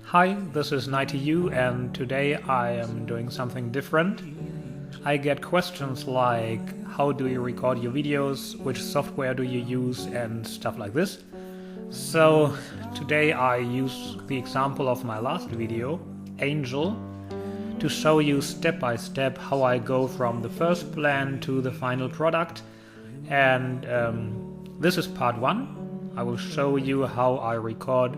Hi, this is Nightyyou, and today I am doing something different. I get questions like how do you record your videos, which software do you use, and stuff like this. So today I use the example of my last video, Angel, to show you step by step how I go from the first plan to the final product. And this is part 1. I will show you how I record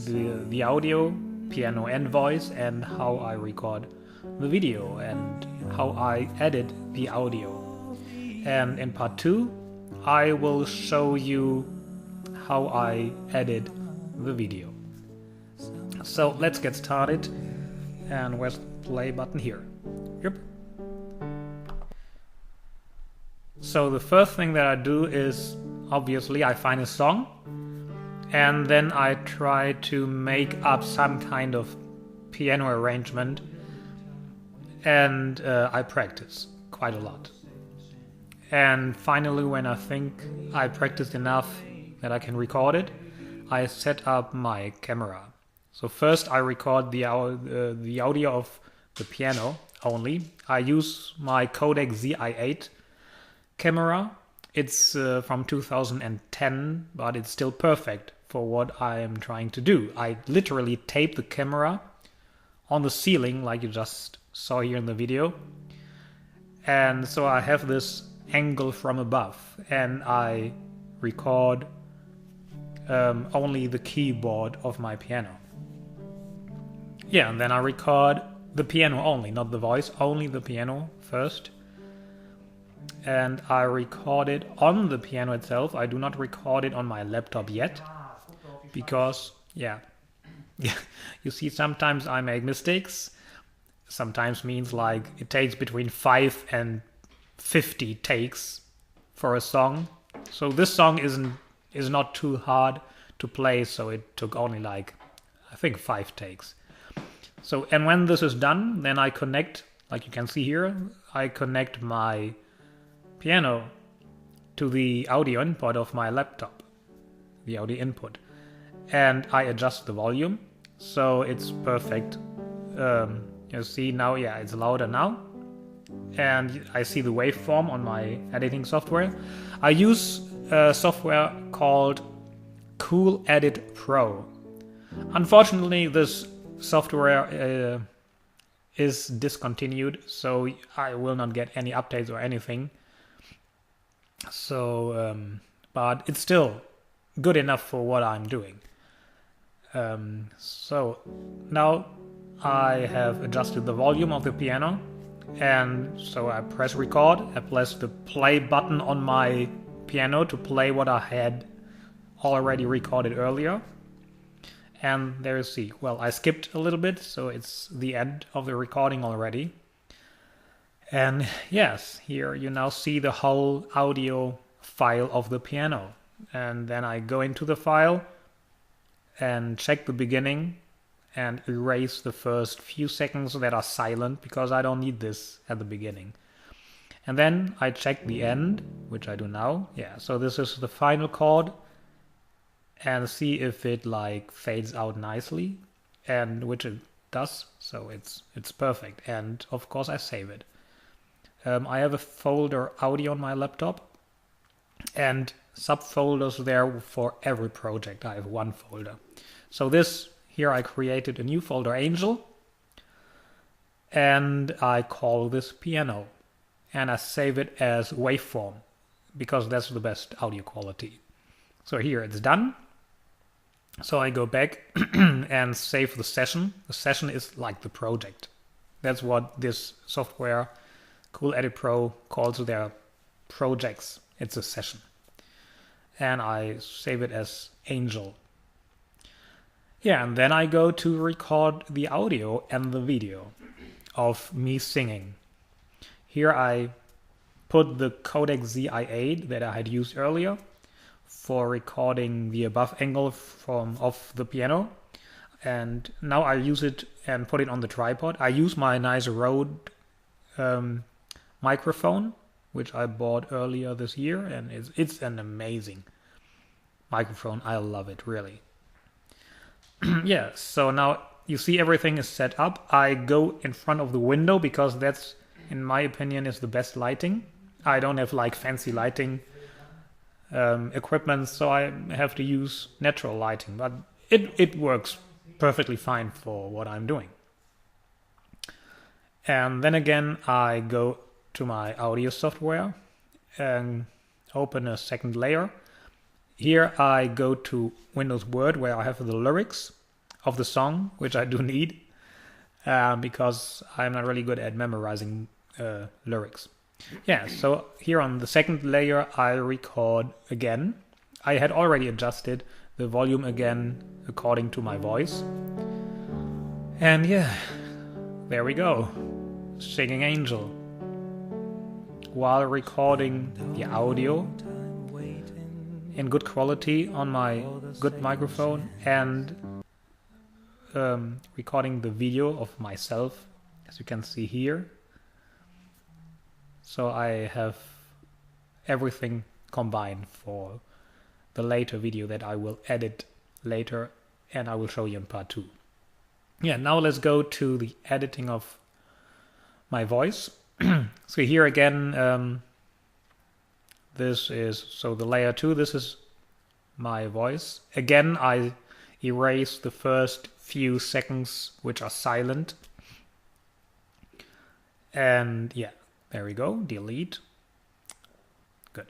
the audio, piano and voice, and how I record the video and how I edit the audio. And in part 2 I will show you how I edit the video. So let's get started, and where's the play button? Here. Yep. So the first thing that I do is, obviously, I find a song and then I try to make up some kind of piano arrangement, and I practice quite a lot. And finally, when I think I practiced enough that I can record it, I set up my camera. So first I record the audio of the piano only. I use my Codec ZI8 camera. It's from 2010, but it's still perfect for what I am trying to do. I literally tape the camera on the ceiling like you just saw here in the video. And so I have this angle from above, and I record only the keyboard of my piano. Yeah, and then I record the piano only, not the voice, only the piano first. And I record it on the piano itself. I do not record it on my laptop yet, because, yeah, you see, sometimes I make mistakes. Sometimes means like it takes between 5 and 50 takes for a song. So this song is not too hard to play, so it took only like, I think, 5 takes. So, and when this is done, then I connect, like you can see here, I connect my piano to the audio input of my laptop, the audio input, and I adjust the volume so it's perfect. You see now, yeah, it's louder now, and I see the waveform on my editing software. I use a software called Cool Edit Pro. Unfortunately, this software is discontinued, so I will not get any updates or anything. So, but it's still good enough for what I'm doing. So now I have adjusted the volume of the piano, and so I press record. I press the play button on my piano to play what I had already recorded earlier. And there you see, well, I skipped a little bit, so it's the end of the recording already. And yes, here you now see the whole audio file of the piano. And then I go into the file and check the beginning and erase the first few seconds that are silent, because I don't need this at the beginning. And then I check the end, which I do now. Yeah, so this is the final chord, and see if it like fades out nicely, and which it does, so it's perfect. And of course I save it. I have a folder audio on my laptop and subfolders there for every project. I have one folder. So this here, I created a new folder, Angel, and I call this piano, and I save it as waveform because that's the best audio quality. So here it's done. So I go back and save the session. The session is like the project. That's what this software, Cool Edit Pro, calls their projects. It's a session. And I save it as Angel. Yeah, and then I go to record the audio and the video of me singing. Here I put the Codec ZI8 that I had used earlier for recording the above angle of the piano, and now I use it and put it on the tripod. I use my nice Rode microphone, which I bought earlier this year, and it's an amazing microphone. I love it, really. Yeah, so now you see everything is set up. I go in front of the window because that's, in my opinion, is the best lighting. I don't have like fancy lighting equipment, so I have to use natural lighting, but it works perfectly fine for what I'm doing. And then again, I go to my audio software and open a second layer. Here I go to Windows Word, where I have the lyrics of the song, which I do need because I'm not really good at memorizing lyrics. Yeah, so here on the second layer I record again. I had already adjusted the volume again according to my voice. And yeah, there we go. Singing Angel. While recording the audio in good quality on my good microphone and recording the video of myself, as you can see here. So I have everything combined for the later video that I will edit later and I will show you in part 2. Yeah, now let's go to the editing of my voice. So here again, this is, so the layer 2, this is my voice. Again, I erase the first few seconds which are silent. And yeah, there we go, delete. Good.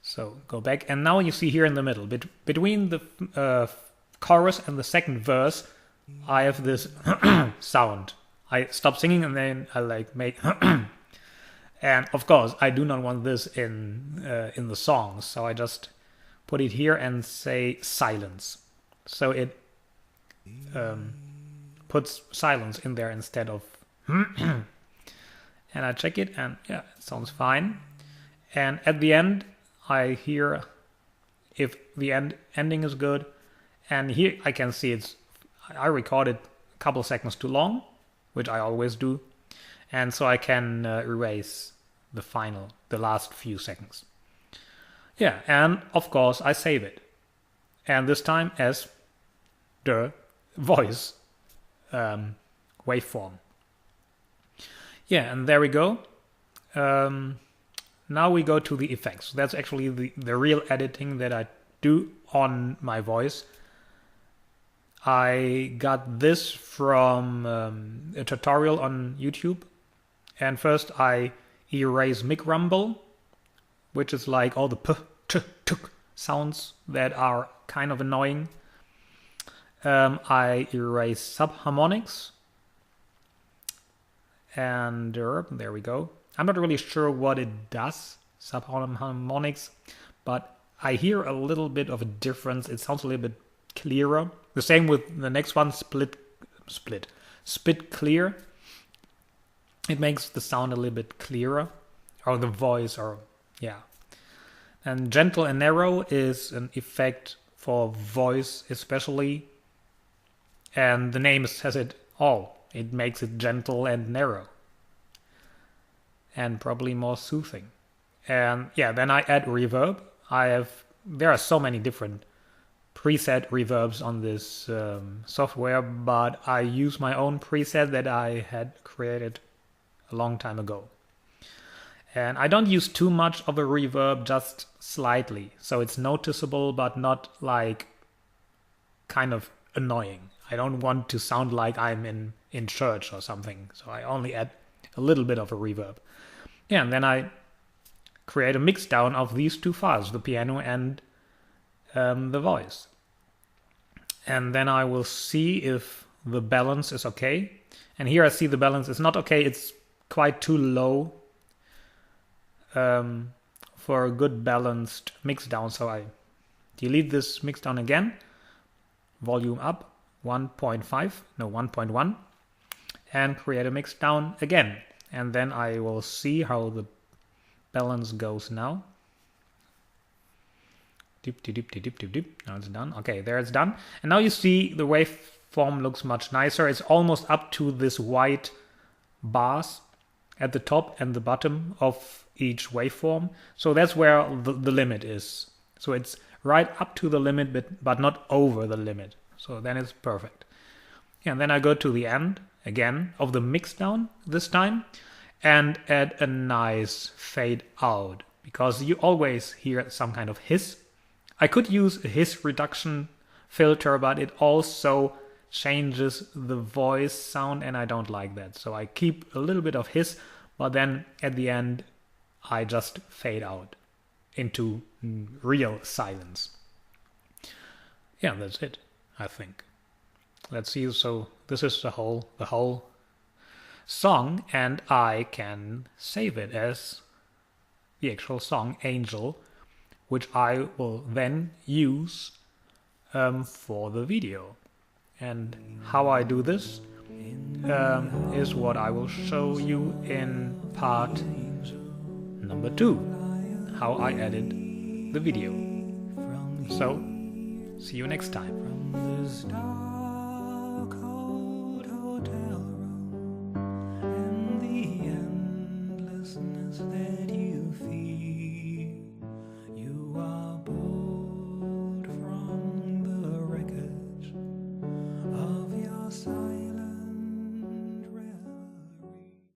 So go back, and now you see here in the middle, between the chorus and the second verse, I have this sound. I stop singing and then I like make and of course I do not want this in the song, so I just put it here and say silence. So it puts silence in there instead of and I check it and yeah, it sounds fine. And at the end I hear if the ending is good, and here I can see I recorded a couple seconds too long, which I always do, and so I can erase the last few seconds. Yeah, and of course I save it, and this time as the voice waveform. Yeah, and there we go. Now we go to the effects. That's actually the real editing that I do on my voice. I got this from a tutorial on YouTube. And first I erase mic rumble, which is like all the p, t, t sounds that are kind of annoying. I erase subharmonics. And there we go. I'm not really sure what it does, subharmonics, but I hear a little bit of a difference. It sounds a little bit clearer. The same with the next one, split clear. It makes the sound a little bit clearer, or the voice, or yeah. And gentle and narrow is an effect for voice especially, and the name says it all. It makes it gentle and narrow, and probably more soothing. And yeah, then I add reverb. There are so many different preset reverbs on this software, but I use my own preset that I had created a long time ago. And I don't use too much of a reverb, just slightly. So it's noticeable, but not like kind of annoying. I don't want to sound like I'm in church or something. So I only add a little bit of a reverb. Yeah, and then I create a mix down of these two files, the piano and the voice. And then I will see if the balance is okay. And here I see the balance is not okay. It's quite too low for a good balanced mix down. So I delete this mix down again. Volume up 1.1, and create a mix down again. And then I will see how the balance goes now. Dip, dip, dip, dip, dip, dip. Now it's done. Okay, there it's done. And now you see the waveform looks much nicer. It's almost up to this white bars at the top and the bottom of each waveform. So that's where the limit is. So it's right up to the limit, but not over the limit. So then it's perfect. And then I go to the end again of the mix down this time and add a nice fade out, because you always hear some kind of hiss. I could use a hiss reduction filter, but it also changes the voice sound and I don't like that. So I keep a little bit of hiss, but then at the end I just fade out into real silence. Yeah, that's it, I think. Let's see, so this is the whole song, and I can save it as the actual song Angel, which I will then use for the video. And how I do this is what I will show you in part number 2, how I edit the video. So, see you next time.